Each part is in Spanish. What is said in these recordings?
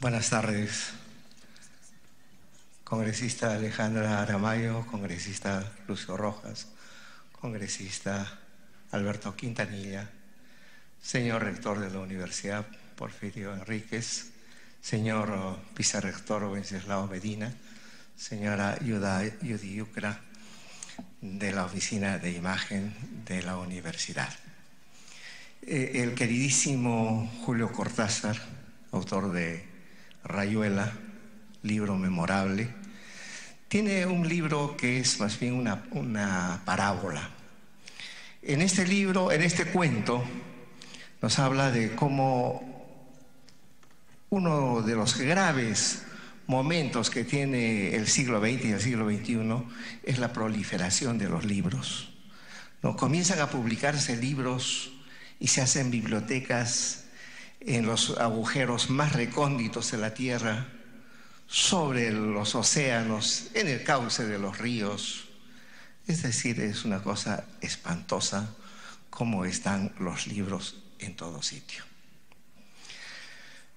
Buenas tardes, congresista Alejandra Aramayo, congresista Lucio Rojas, congresista Alberto Quintanilla, señor rector de la Universidad Porfirio Enríquez, señor vicerrector Wenceslao Medina, señora Judy Yucra, de la Oficina de Imagen de la Universidad. El queridísimo Julio Cortázar, autor de Rayuela, libro memorable, tiene un libro que es más bien una parábola. En este libro, en este cuento, nos habla de cómo uno de los graves momentos que tiene el siglo XX y el siglo XXI es la proliferación de los libros, ¿no? Comienzan a publicarse libros y se hacen bibliotecas en los agujeros más recónditos de la tierra, sobre los océanos, en el cauce de los ríos. Es decir, es una cosa espantosa cómo están los libros en todo sitio.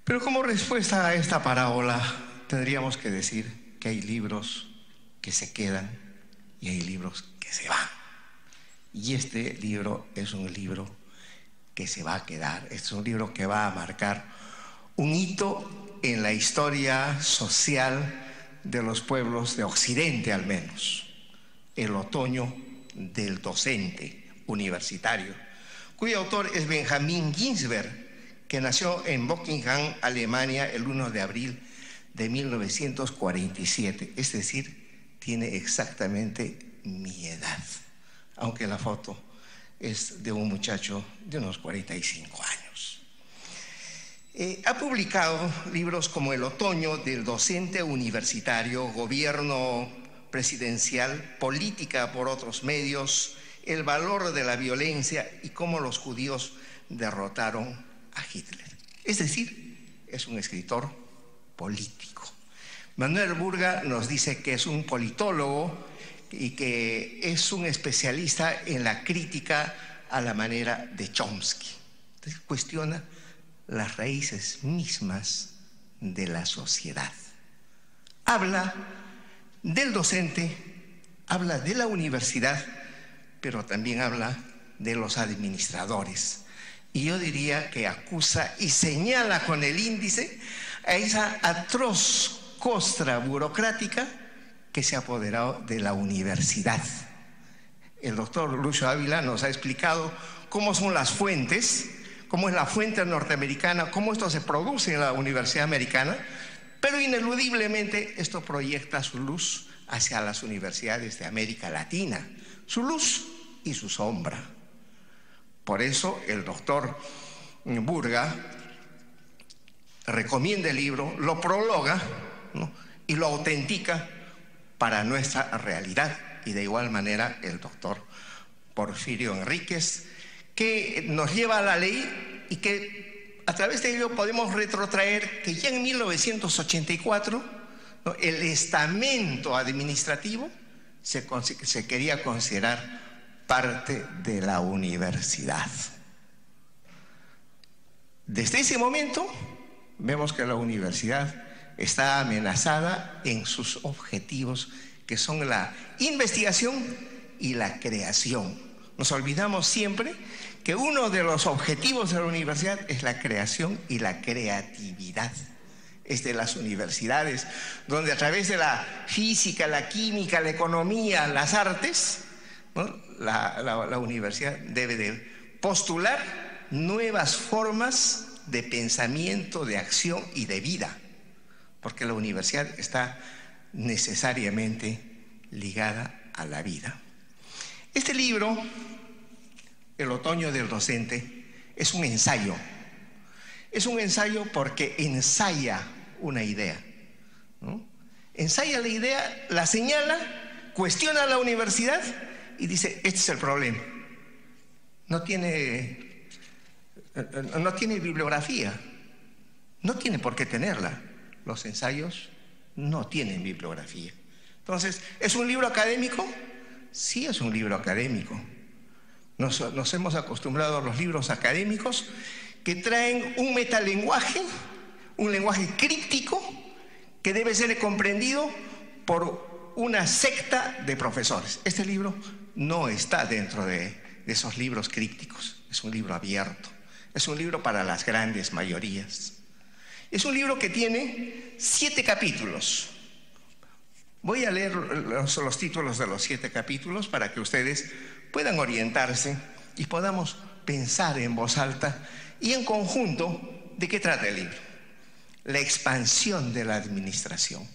Pero como respuesta a esta parábola, tendríamos que decir que hay libros que se quedan y hay libros que se van. Y este libro es un libro que se va a quedar, es un libro que va a marcar un hito en la historia social de los pueblos de Occidente, al menos. El otoño del docente universitario, cuyo autor es Benjamin Ginsberg, que nació en Buckingham, Alemania, el 1 de abril de 1947, es decir, tiene exactamente mi edad, aunque la foto es de un muchacho de unos 45 años. Ha publicado libros como El otoño del docente universitario, Gobierno presidencial, Política por otros medios, El valor de la violencia y cómo los judíos derrotaron a Hitler. Es decir, es un escritor político. Manuel Burga nos dice que es un politólogo y que es un especialista en la crítica a la manera de Chomsky. Entonces, cuestiona las raíces mismas de la sociedad. Habla del docente, habla de la universidad, pero también habla de los administradores. Y yo diría que acusa y señala con el índice a esa atroz costra burocrática que se ha apoderado de la universidad. El doctor Lucio Ávila nos ha explicado cómo son las fuentes, cómo es la fuente norteamericana, cómo esto se produce en la Universidad Americana, pero ineludiblemente esto proyecta su luz hacia las universidades de América Latina, su luz y su sombra. Por eso el doctor Burga recomienda el libro, lo prologa, ¿no?, y lo autentica para nuestra realidad. Y de igual manera el doctor Porfirio Enríquez, que nos lleva a la ley y que a través de ello podemos retrotraer que ya en 1984, ¿no?, el estamento administrativo se quería considerar parte de la universidad. Desde ese momento vemos que la universidad está amenazada en sus objetivos, que son la investigación y la creación. Nos olvidamos siempre que uno de los objetivos de la universidad es la creación y la creatividad. Es de las universidades donde a través de la física, la química, la economía, las artes, ¿no?, la universidad debe de postular nuevas formas de pensamiento, de acción y de vida, porque la universidad está necesariamente ligada a la vida. Este libro, El otoño del docente, es un ensayo. Es un ensayo porque ensaya una idea, ¿no? Ensaya la idea, la señala, cuestiona a la universidad y dice: este es el problema. No tiene bibliografía, no tiene por qué tenerla. Los ensayos no tienen bibliografía. Entonces, ¿es un libro académico? Sí, es un libro académico. Nos hemos acostumbrado a los libros académicos que traen un metalenguaje, un lenguaje críptico que debe ser comprendido por una secta de profesores. Este libro no está dentro de esos libros crípticos, es un libro abierto, es un libro para las grandes mayorías. Es un libro que tiene 7 capítulos. Voy a leer los títulos de los 7 capítulos para que ustedes puedan orientarse y podamos pensar en voz alta y en conjunto de qué trata el libro. La expansión de la administración.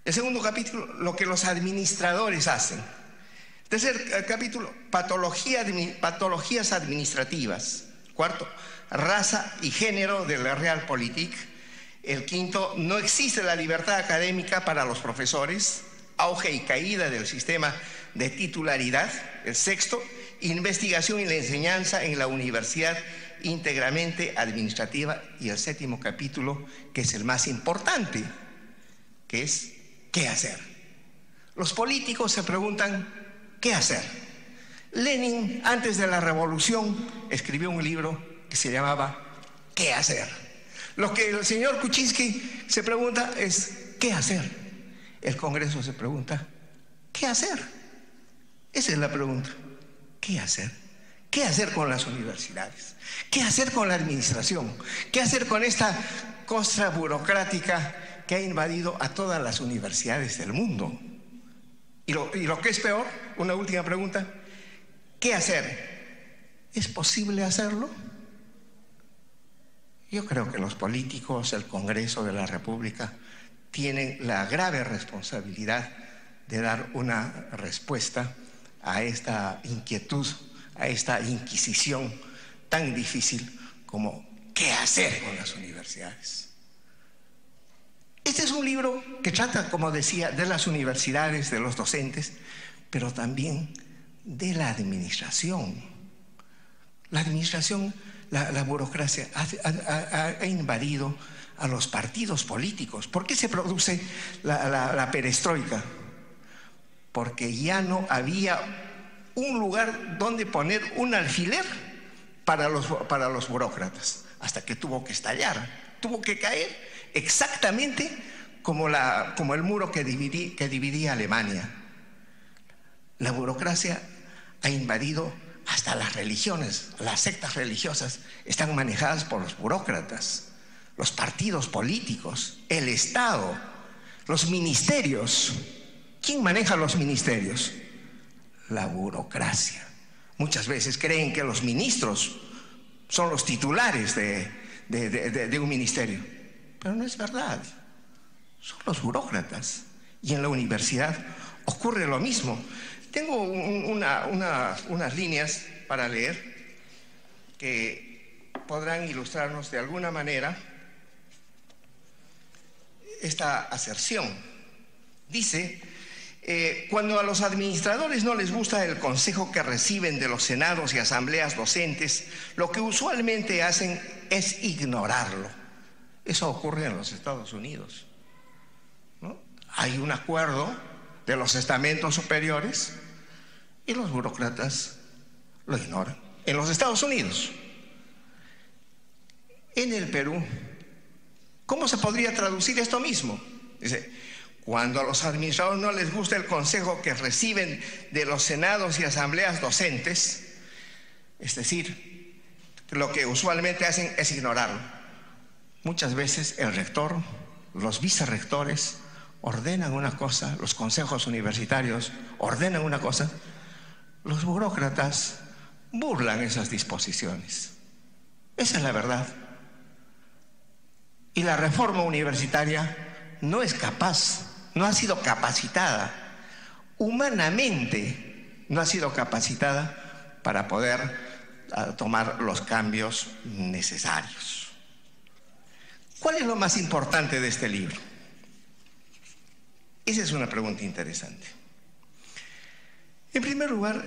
El segundo capítulo, lo que los administradores hacen. Tercer capítulo, patologías administrativas. Cuarto, raza y género de la Realpolitik. El quinto, no existe la libertad académica para los profesores. Auge y caída del sistema de titularidad. El sexto, investigación y la enseñanza en la universidad íntegramente administrativa. Y el séptimo capítulo, que es el más importante, que es ¿qué hacer? Los políticos se preguntan ¿qué hacer? Lenin, antes de la revolución, escribió un libro que se llamaba ¿qué hacer? Lo que el señor Kuczynski se pregunta es ¿qué hacer? El Congreso se pregunta ¿qué hacer? Esa es la pregunta. ¿Qué hacer? ¿Qué hacer con las universidades? ¿Qué hacer con la administración? ¿Qué hacer con esta costra burocrática que ha invadido a todas las universidades del mundo? Y lo que es peor, una última pregunta, ¿qué hacer? ¿Es posible hacerlo? Yo creo que los políticos, el Congreso de la República, tienen la grave responsabilidad de dar una respuesta a esta inquietud, a esta inquisición tan difícil como ¿qué hacer con las universidades? Este es un libro que trata, como decía, de las universidades, de los docentes, pero también de la administración. La administración, la burocracia ha invadido a los partidos políticos. ¿Por qué se produce la perestroika? Porque ya no había un lugar donde poner un alfiler para los burócratas, hasta que tuvo que estallar, tuvo que caer exactamente como el muro que dividía Alemania. La burocracia ha invadido hasta las religiones. Las sectas religiosas están manejadas por los burócratas, los partidos políticos, el Estado, los ministerios. ¿Quién maneja los ministerios? La burocracia. Muchas veces creen que los ministros son los titulares de un ministerio, pero no es verdad. Son los burócratas. Y en la universidad ocurre lo mismo. Tengo unas líneas para leer que podrán ilustrarnos de alguna manera esta aserción. Dice: cuando a los administradores no les gusta el consejo que reciben de los senados y asambleas docentes, lo que usualmente hacen es ignorarlo. Eso ocurre en los Estados Unidos, ¿no? Hay un acuerdo de los estamentos superiores y los burócratas lo ignoran. En los Estados Unidos. En el Perú, ¿cómo se podría traducir esto mismo? Dice: cuando a los administradores no les gusta el consejo que reciben de los senados y asambleas docentes, es decir, lo que usualmente hacen es ignorarlo. Muchas veces el rector, los vicerrectores ordenan una cosa, los consejos universitarios ordenan una cosa, los burócratas burlan esas disposiciones. Esa es la verdad. Y la reforma universitaria no es capaz, no ha sido capacitada, humanamente no ha sido capacitada para poder tomar los cambios necesarios. ¿Cuál es lo más importante de este libro? Esa es una pregunta interesante. En primer lugar,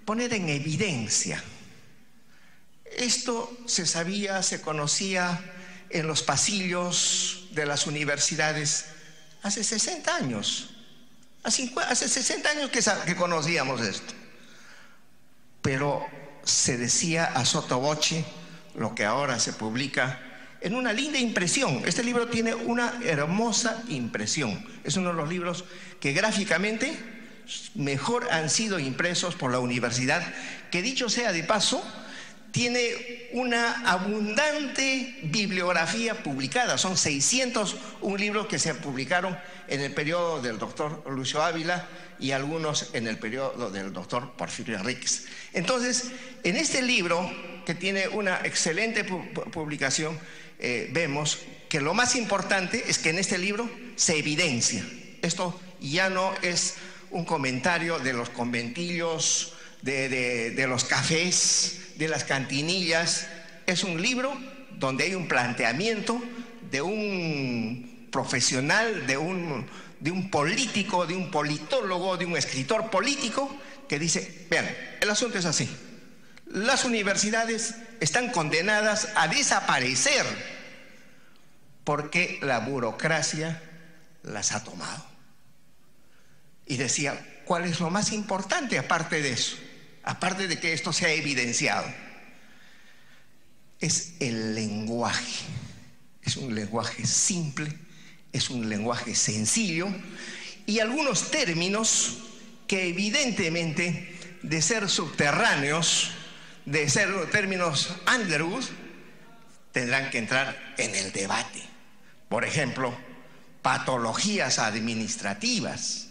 poner en evidencia. Esto se sabía, se conocía en los pasillos de las universidades hace 60 años. Hace 60 años que conocíamos esto. Pero se decía a sotto voce lo que ahora se publica en una linda impresión. Este libro tiene una hermosa impresión. Es uno de los libros que gráficamente mejor han sido impresos por la universidad, que dicho sea de paso, tiene una abundante bibliografía publicada. Son 601 libros que se publicaron en el periodo del doctor Lucio Ávila y algunos en el periodo del doctor Porfirio Enríquez. Entonces, en este libro, que tiene una excelente publicación, vemos que lo más importante es que en este libro se evidencia. Esto ya no es un comentario de los conventillos, de los cafés, de las cantinillas. Es un libro donde hay un planteamiento de un profesional, de un político, de un politólogo, de un escritor político, que dice: vean, el asunto es así. Las universidades están condenadas a desaparecer porque la burocracia las ha tomado. Y decía, ¿cuál es lo más importante aparte de eso? Aparte de que esto se ha evidenciado, es el lenguaje. Es un lenguaje simple, es un lenguaje sencillo, y algunos términos que evidentemente, de ser subterráneos, de ser términos underwood, tendrán que entrar en el debate. Por ejemplo, patologías administrativas.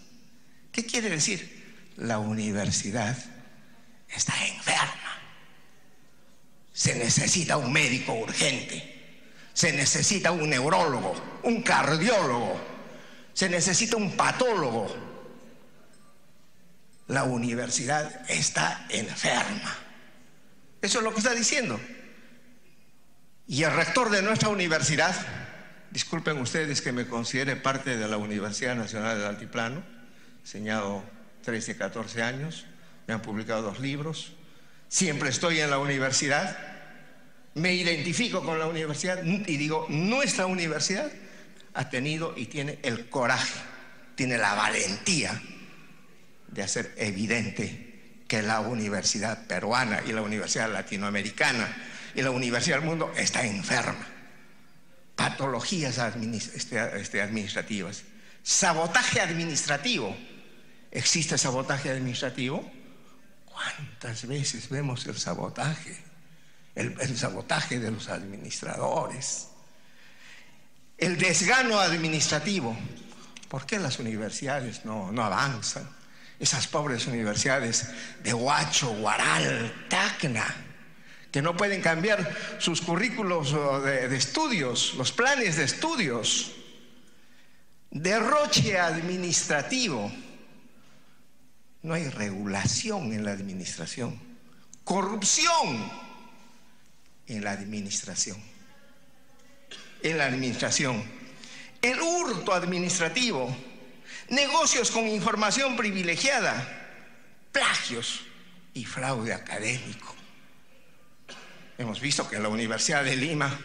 ¿Qué quiere decir? La universidad está enferma. Se necesita un médico urgente, se necesita un neurólogo, un cardiólogo, se necesita un patólogo. La universidad está enferma. Eso es lo que está diciendo. Y el rector de nuestra universidad, disculpen ustedes que me considere parte de la Universidad Nacional del Altiplano, enseñado 13, 14 años, me han publicado 2 libros, siempre estoy en la universidad, me identifico con la universidad y digo, nuestra universidad ha tenido y tiene el coraje, tiene la valentía de hacer evidente que la universidad peruana y la universidad latinoamericana y la universidad del mundo está enferma. Patologías administrativas, sabotaje administrativo. ¿Existe sabotaje administrativo? ¿Cuántas veces vemos el sabotaje? El sabotaje de los administradores. El desgano administrativo. ¿Por qué las universidades no avanzan? Esas pobres universidades de Huacho, Huaral, Tacna, que no pueden cambiar sus currículos de estudios, los planes de estudios. Derroche administrativo. No hay regulación en la administración. Corrupción en la administración. El hurto administrativo. Negocios con información privilegiada. Plagios y fraude académico. Hemos visto que en la Universidad de Lima,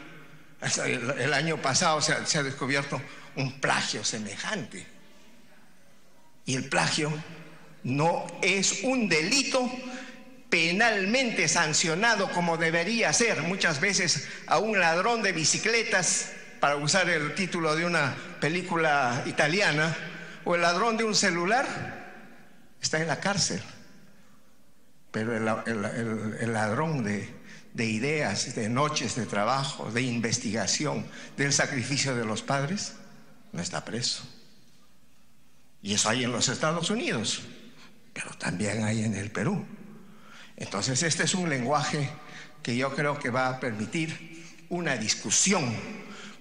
el año pasado se ha descubierto un plagio semejante. Y el plagio no es un delito penalmente sancionado como debería ser. Muchas veces a un ladrón de bicicletas, para usar el título de una película italiana, o el ladrón de un celular, está en la cárcel. Pero el ladrón de ideas, de noches de trabajo, de investigación, del sacrificio de los padres, no está preso. Y eso hay en los Estados Unidos, pero también hay en el Perú. Entonces este es un lenguaje que yo creo que va a permitir una discusión,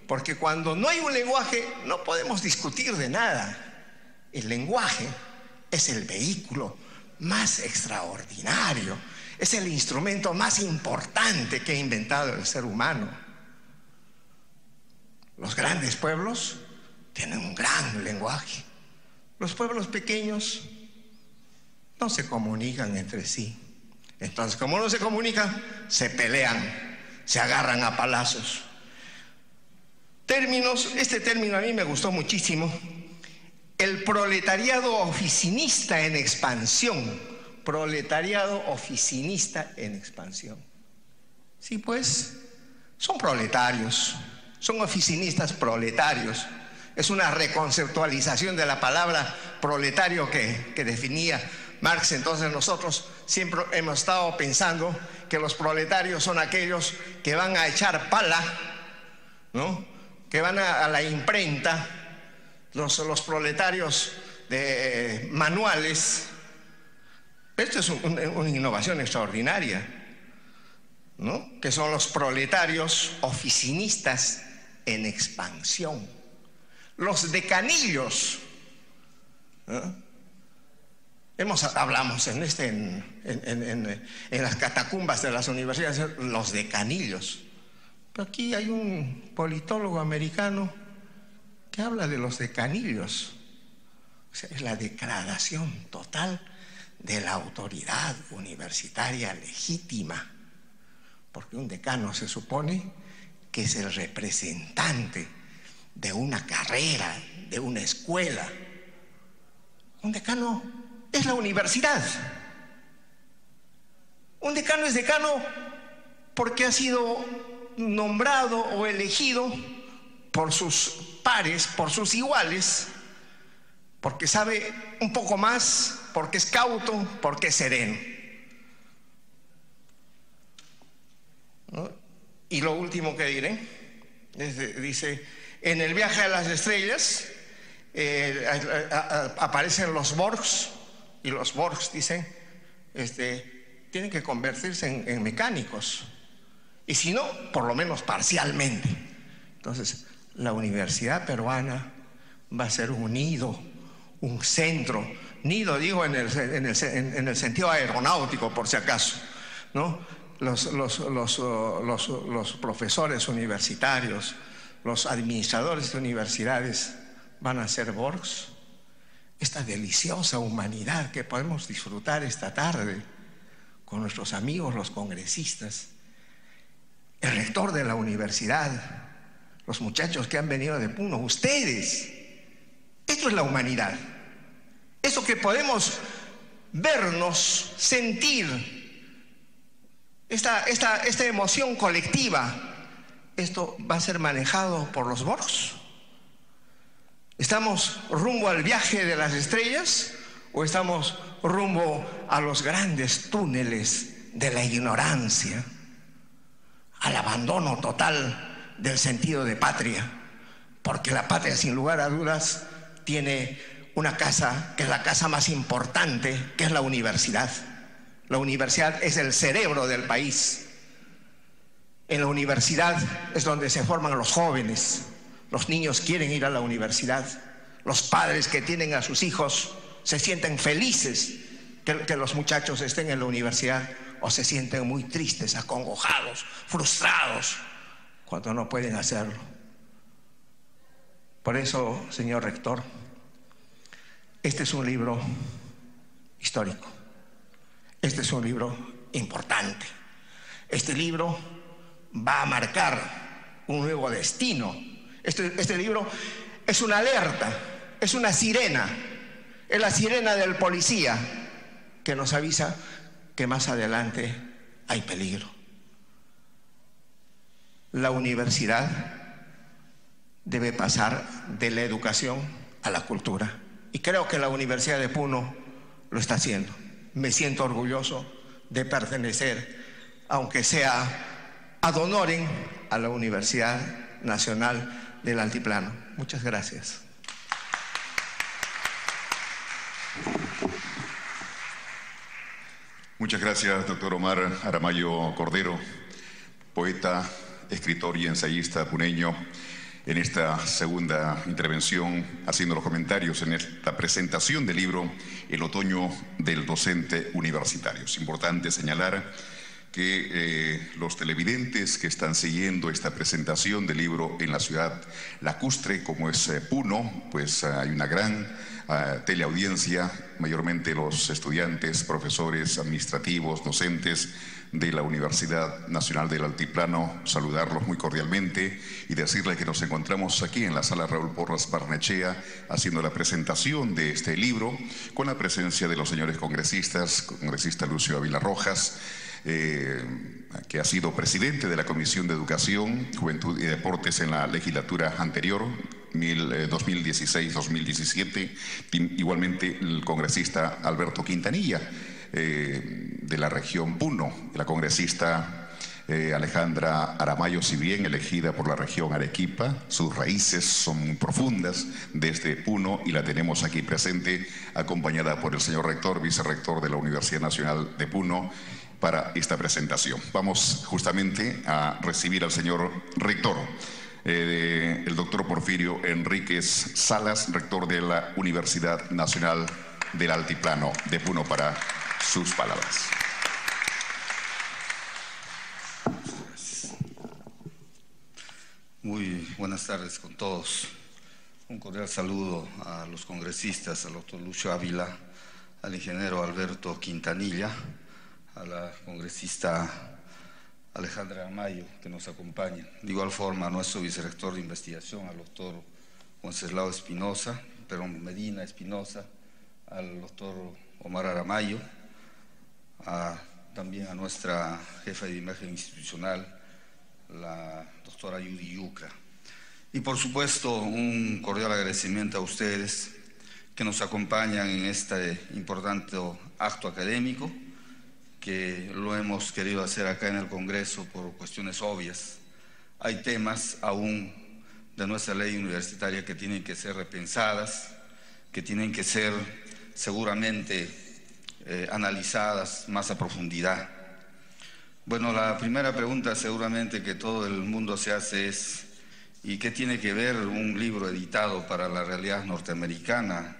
porque cuando no hay un lenguaje no podemos discutir de nada. El lenguaje es el vehículo más extraordinario, es el instrumento más importante que ha inventado el ser humano. Los grandes pueblos tienen un gran lenguaje. Los pueblos pequeños no se comunican entre sí. Entonces, como no se comunican, se pelean, se agarran a palazos. Términos, este término a mí me gustó muchísimo. El proletariado oficinista en expansión. Proletariado oficinista en expansión. Sí, pues, son proletarios, son oficinistas proletarios. Es una reconceptualización de la palabra proletario que definía Marx. Entonces nosotros siempre hemos estado pensando que los proletarios son aquellos que van a echar pala, ¿no? Que van a la imprenta, los proletarios de manuales. Esto es una innovación extraordinaria, ¿no? Que son los proletarios oficinistas en expansión. Los decanillos, ¿no? Hablamos en las catacumbas de las universidades, los decanillos. Pero aquí hay un politólogo americano que habla de los decanillos. O sea, es la degradación total de la autoridad universitaria legítima. Porque un decano se supone que es el representante de una carrera, de una escuela. Un decano es la universidad. Un decano es decano porque ha sido nombrado o elegido por sus pares, por sus iguales, porque sabe un poco más, porque es cauto, porque es sereno, ¿no? Y lo último que diré, dice, en el viaje a las estrellas aparecen los Borgs, y los Borgs dicen, tienen que convertirse en mecánicos, y si no, por lo menos parcialmente. Entonces, la universidad peruana va a ser un nido, un centro. Nido digo en el sentido aeronáutico, por si acaso, ¿no? Los profesores universitarios, los administradores de universidades van a ser Borgs. Esta deliciosa humanidad que podemos disfrutar esta tarde con nuestros amigos los congresistas, el rector de la universidad, los muchachos que han venido de Puno, ustedes. Esto es la humanidad. Eso que podemos vernos, sentir, esta emoción colectiva, esto va a ser manejado por los Borgs. ¿Estamos rumbo al viaje de las estrellas o estamos rumbo a los grandes túneles de la ignorancia, al abandono total del sentido de patria? Porque la patria, sin lugar a dudas, tiene una casa que es la casa más importante, que es la universidad. La universidad es el cerebro del país. En la universidad es donde se forman los jóvenes. Los niños quieren ir a la universidad. Los padres que tienen a sus hijos se sienten felices que los muchachos estén en la universidad, o se sienten muy tristes, acongojados, frustrados cuando no pueden hacerlo. Por eso, señor rector, este es un libro histórico. Este es un libro importante. Este libro va a marcar un nuevo destino. Este libro es una alerta, es una sirena, es la sirena del policía que nos avisa que más adelante hay peligro. La universidad debe pasar de la educación a la cultura, y creo que la Universidad de Puno lo está haciendo. Me siento orgulloso de pertenecer, aunque sea ad honorem, a la Universidad Nacional del Altiplano. Muchas gracias. Muchas gracias, doctor Omar Aramayo Cordero, poeta, escritor y ensayista puneño, en esta segunda intervención, haciendo los comentarios en esta presentación del libro El otoño del docente universitario. Es importante señalar que los televidentes que están siguiendo esta presentación del libro en la ciudad lacustre, como es Puno, pues hay una gran teleaudiencia, mayormente los estudiantes, profesores, administrativos, docentes de la Universidad Nacional del Altiplano. Saludarlos muy cordialmente y decirles que nos encontramos aquí en la sala Raúl Porras Barnechea haciendo la presentación de este libro con la presencia de los señores congresistas, congresista Lucio Ávila Rojas, que ha sido presidente de la Comisión de Educación, Juventud y Deportes en la legislatura anterior, 2016-2017, igualmente el congresista Alberto Quintanilla, de la región Puno, la congresista Alejandra Aramayo, si bien elegida por la región Arequipa, sus raíces son muy profundas desde Puno y la tenemos aquí presente, acompañada por el señor rector, vicerrector de la Universidad Nacional de Puno, para esta presentación. Vamos justamente a recibir al señor rector, el doctor Porfirio Enríquez Salas, rector de la Universidad Nacional del Altiplano de Puno, para sus palabras. Muy buenas tardes con todos. Un cordial saludo a los congresistas, al doctor Lucio Ávila, al ingeniero Alberto Quintanilla, a la congresista Alejandra Aramayo, que nos acompaña. De igual forma, a nuestro vicerrector de investigación, al doctor Wenceslao Espinosa, Perón Medina Espinosa, al doctor Omar Aramayo, también a nuestra jefa de imagen institucional, la doctora Yudi Yucra. Y por supuesto, un cordial agradecimiento a ustedes que nos acompañan en este importante acto académico, que lo hemos querido hacer acá en el Congreso por cuestiones obvias. Hay temas aún de nuestra ley universitaria que tienen que ser repensadas, que tienen que ser seguramente analizadas más a profundidad. Bueno, la primera pregunta seguramente que todo el mundo se hace es: ¿y qué tiene que ver un libro editado para la realidad norteamericana,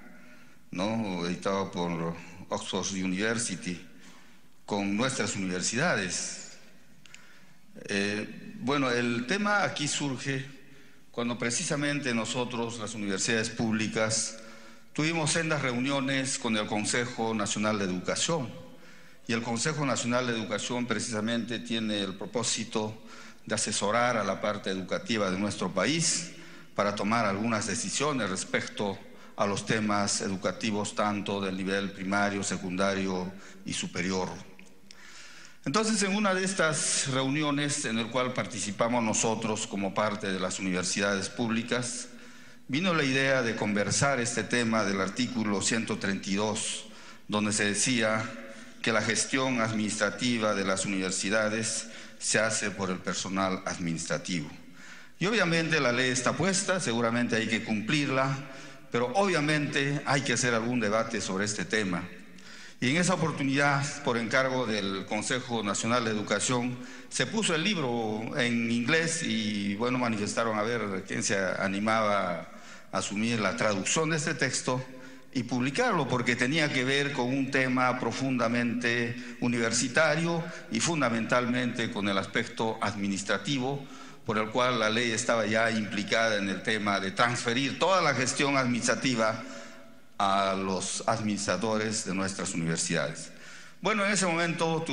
¿no?, editado por Oxford University, con nuestras universidades? Bueno, el tema aquí surge cuando precisamente nosotros, las universidades públicas, tuvimos sendas reuniones con el Consejo Nacional de Educación. Y el Consejo Nacional de Educación precisamente tiene el propósito de asesorar a la parte educativa de nuestro país para tomar algunas decisiones respecto a los temas educativos tanto del nivel primario, secundario y superior. Entonces, en una de estas reuniones en el cual participamos nosotros como parte de las universidades públicas, vino la idea de conversar este tema del artículo 132, donde se decía que la gestión administrativa de las universidades se hace por el personal administrativo. Y obviamente la ley está puesta, seguramente hay que cumplirla, pero obviamente hay que hacer algún debate sobre este tema. Y en esa oportunidad, por encargo del Consejo Nacional de Educación, se puso el libro en inglés y bueno, manifestaron a ver quién se animaba a asumir la traducción de este texto y publicarlo, porque tenía que ver con un tema profundamente universitario y fundamentalmente con el aspecto administrativo, por el cual la ley estaba ya implicada en el tema de transferir toda la gestión administrativa a los administradores de nuestras universidades. Bueno, en ese momento,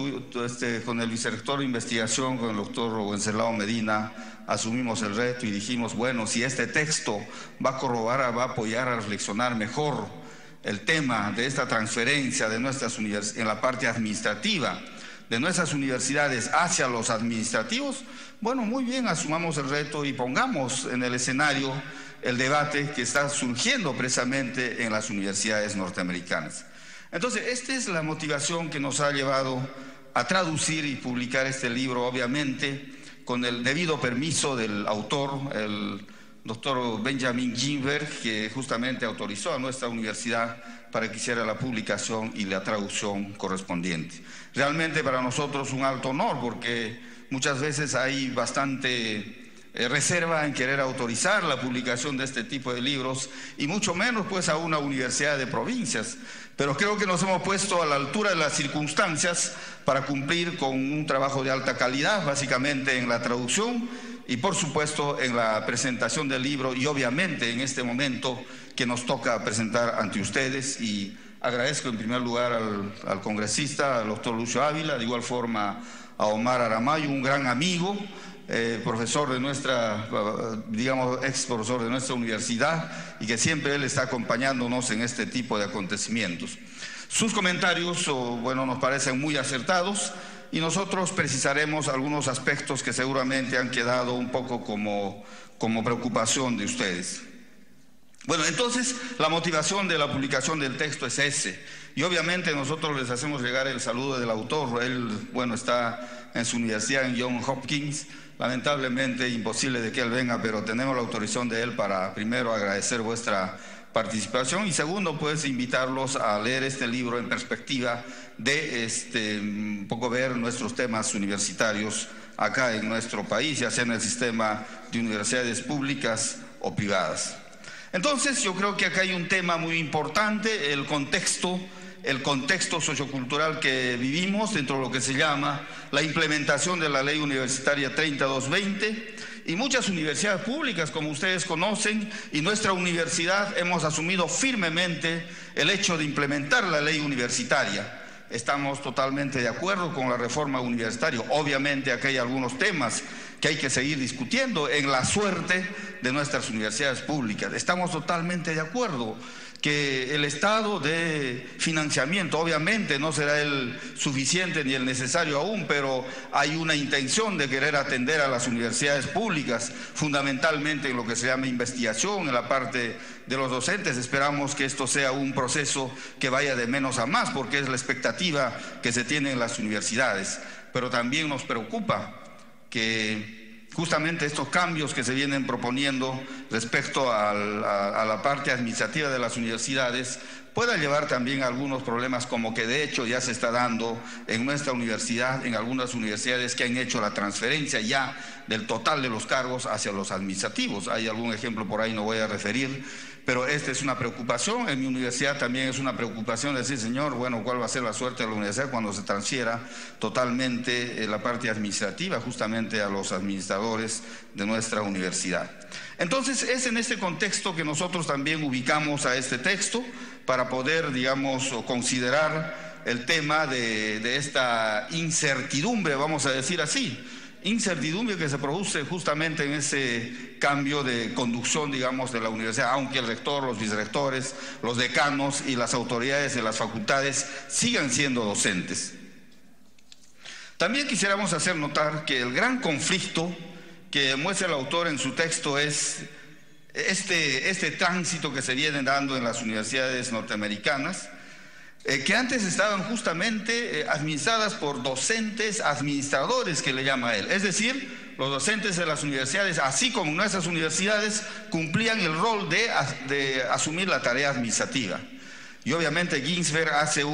con el vicerrector de investigación, con el doctor Wenceslao Medina, asumimos el reto y dijimos, bueno, si este texto va a corroborar, va a apoyar a reflexionar mejor el tema de esta transferencia de nuestras universidades en la parte administrativa de nuestras universidades hacia los administrativos, bueno, muy bien, asumamos el reto y pongamos en el escenario el debate que está surgiendo precisamente en las universidades norteamericanas. Entonces, esta es la motivación que nos ha llevado a traducir y publicar este libro, obviamente, con el debido permiso del autor, el doctor Benjamin Ginberg, que justamente autorizó a nuestra universidad para que hiciera la publicación y la traducción correspondiente. Realmente para nosotros un alto honor, porque muchas veces hay bastante reserva en querer autorizar la publicación de este tipo de libros, y mucho menos pues a una universidad de provincias. Pero creo que nos hemos puesto a la altura de las circunstancias para cumplir con un trabajo de alta calidad, básicamente en la traducción y por supuesto en la presentación del libro, y obviamente en este momento que nos toca presentar ante ustedes. Y agradezco en primer lugar al congresista, al doctor Lucio Ávila, de igual forma a Omar Aramayo, un gran amigo, profesor de nuestra, digamos, ex profesor de nuestra universidad, y que siempre él está acompañándonos en este tipo de acontecimientos. Sus comentarios, bueno, nos parecen muy acertados, y nosotros precisaremos algunos aspectos que seguramente han quedado un poco como preocupación de ustedes. Bueno, entonces la motivación de la publicación del texto es ese, y obviamente nosotros les hacemos llegar el saludo del autor. Él, bueno, está en su universidad en Johns Hopkins, lamentablemente imposible de que él venga, pero tenemos la autorización de él para primero agradecer vuestra participación y segundo, pues invitarlos a leer este libro en perspectiva de un poco ver nuestros temas universitarios acá en nuestro país, ya sea en el sistema de universidades públicas o privadas. Entonces yo creo que acá hay un tema muy importante, el contexto sociocultural que vivimos dentro de lo que se llama la implementación de la Ley Universitaria 3220, y muchas universidades públicas, como ustedes conocen, y nuestra universidad hemos asumido firmemente el hecho de implementar la ley universitaria. Estamos totalmente de acuerdo con la reforma universitaria. Obviamente acá hay algunos temas que hay que seguir discutiendo en la suerte de nuestras universidades públicas. Estamos totalmente de acuerdo que el estado de financiamiento obviamente no será el suficiente ni el necesario aún, pero hay una intención de querer atender a las universidades públicas, fundamentalmente en lo que se llama investigación, en la parte de los docentes. Esperamos que esto sea un proceso que vaya de menos a más, porque es la expectativa que se tiene en las universidades. Pero también nos preocupa que justamente estos cambios que se vienen proponiendo respecto a la parte administrativa de las universidades pueda llevar también a algunos problemas, como que de hecho ya se está dando en nuestra universidad, en algunas universidades que han hecho la transferencia ya del total de los cargos hacia los administrativos. Hay algún ejemplo por ahí, no voy a referir, pero esta es una preocupación. En mi universidad también es una preocupación decir, señor, bueno, ¿cuál va a ser la suerte de la universidad cuando se transfiera totalmente la parte administrativa justamente a los administradores de nuestra universidad? Entonces es en este contexto que nosotros también ubicamos a este texto para poder, digamos, considerar el tema de esta incertidumbre, vamos a decir así, incertidumbre que se produce justamente en ese cambio de conducción, digamos, de la universidad, aunque el rector, los vicerrectores, los decanos y las autoridades de las facultades sigan siendo docentes. También quisiéramos hacer notar que el gran conflicto que muestra el autor en su texto es este tránsito que se viene dando en las universidades norteamericanas, que antes estaban justamente administradas por docentes administradores, que le llama él. Es decir, los docentes de las universidades, así como nuestras universidades, cumplían el rol de asumir la tarea administrativa. Y obviamente Ginsberg hace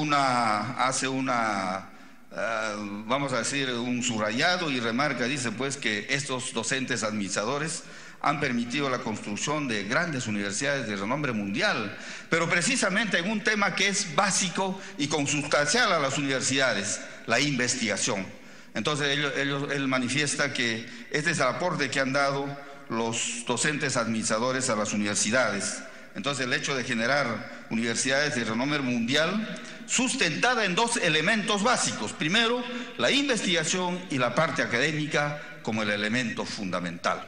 vamos a decir, un subrayado y remarca, dice pues que estos docentes administradores han permitido la construcción de grandes universidades de renombre mundial, pero precisamente en un tema que es básico y consustancial a las universidades, la investigación. Entonces él manifiesta que este es el aporte que han dado los docentes administradores a las universidades. Entonces el hecho de generar universidades de renombre mundial sustentada en dos elementos básicos: primero, la investigación, y la parte académica como el elemento fundamental.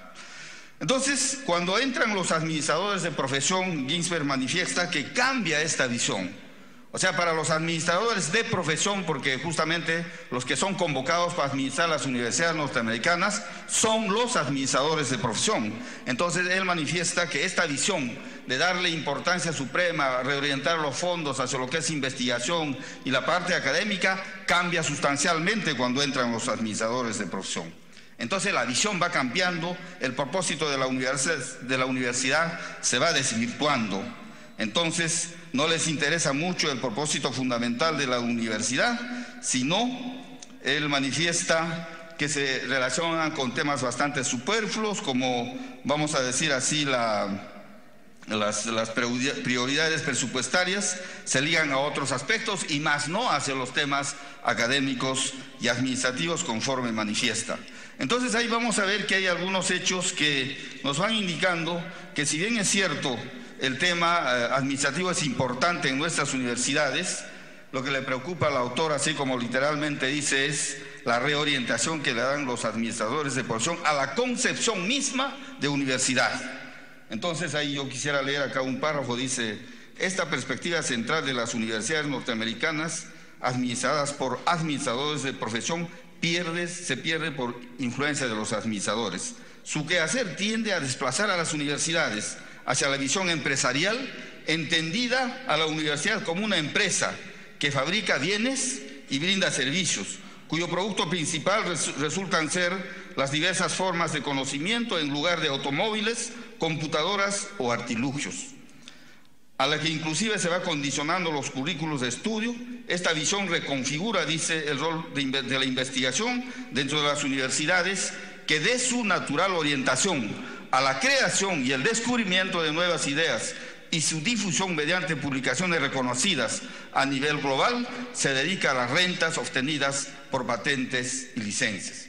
Entonces, cuando entran los administradores de profesión, Ginsberg manifiesta que cambia esta visión. O sea, para los administradores de profesión, porque justamente los que son convocados para administrar las universidades norteamericanas son los administradores de profesión. Entonces, él manifiesta que esta visión de darle importancia suprema, reorientar los fondos hacia lo que es investigación y la parte académica, cambia sustancialmente cuando entran los administradores de profesión. Entonces la visión va cambiando, el propósito de la universidad se va desvirtuando. Entonces no les interesa mucho el propósito fundamental de la universidad, sino él manifiesta que se relacionan con temas bastante superfluos, como, vamos a decir así, las prioridades presupuestarias se ligan a otros aspectos y más no hacia los temas académicos y administrativos, conforme manifiesta. Entonces ahí vamos a ver que hay algunos hechos que nos van indicando que, si bien es cierto el tema administrativo es importante en nuestras universidades, lo que le preocupa al autor, así como literalmente dice, es la reorientación que le dan los administradores de profesión a la concepción misma de universidad. Entonces ahí yo quisiera leer acá un párrafo, dice: esta perspectiva central de las universidades norteamericanas administradas por administradores de profesión se pierde por influencia de los administradores. Su quehacer tiende a desplazar a las universidades hacia la visión empresarial, entendida a la universidad como una empresa que fabrica bienes y brinda servicios, cuyo producto principal resultan ser las diversas formas de conocimiento en lugar de automóviles, computadoras o artilugios, a la que inclusive se va condicionando los currículos de estudio. Esta visión reconfigura, dice, el rol de la investigación dentro de las universidades, que de su natural orientación a la creación y el descubrimiento de nuevas ideas y su difusión mediante publicaciones reconocidas a nivel global, se dedica a las rentas obtenidas por patentes y licencias.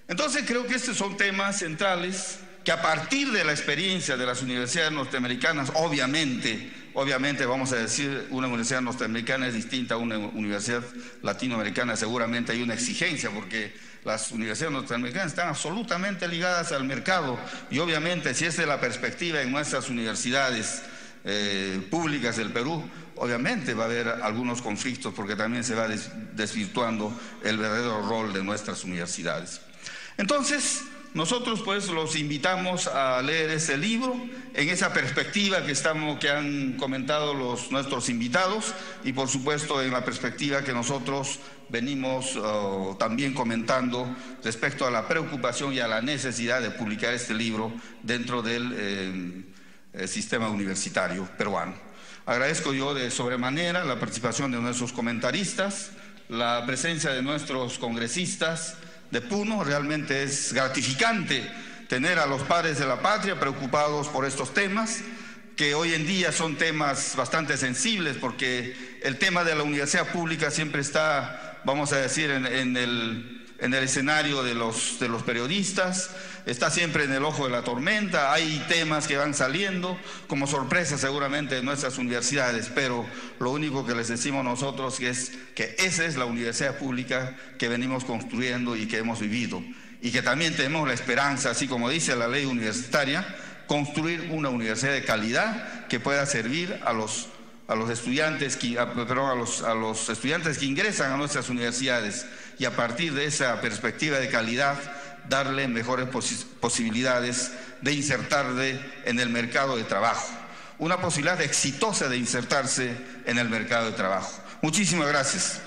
Entonces creo que estos son temas centrales que, a partir de la experiencia de las universidades norteamericanas, obviamente vamos a decir, una universidad norteamericana es distinta a una universidad latinoamericana, seguramente hay una exigencia porque las universidades norteamericanas están absolutamente ligadas al mercado, y obviamente si esa es la perspectiva en nuestras universidades públicas del Perú, obviamente va a haber algunos conflictos porque también se va desvirtuando el verdadero rol de nuestras universidades. Entonces, nosotros pues los invitamos a leer ese libro en esa perspectiva que han comentado nuestros invitados, y por supuesto en la perspectiva que nosotros venimos también comentando respecto a la preocupación y a la necesidad de publicar este libro dentro del sistema universitario peruano. Agradezco yo de sobremanera la participación de nuestros comentaristas, la presencia de nuestros congresistas de Puno. Realmente es gratificante tener a los padres de la patria preocupados por estos temas, que hoy en día son temas bastante sensibles, porque el tema de la universidad pública siempre está, vamos a decir, en el escenario de los periodistas, está siempre en el ojo de la tormenta. Hay temas que van saliendo como sorpresa seguramente de nuestras universidades, pero lo único que les decimos nosotros es que esa es la universidad pública que venimos construyendo y que hemos vivido, y que también tenemos la esperanza, así como dice la ley universitaria, construir una universidad de calidad que pueda servir a los estudiantes que ingresan a nuestras universidades, y a partir de esa perspectiva de calidad darle mejores posibilidades de insertarse en el mercado de trabajo, una posibilidad exitosa de insertarse en el mercado de trabajo. Muchísimas gracias.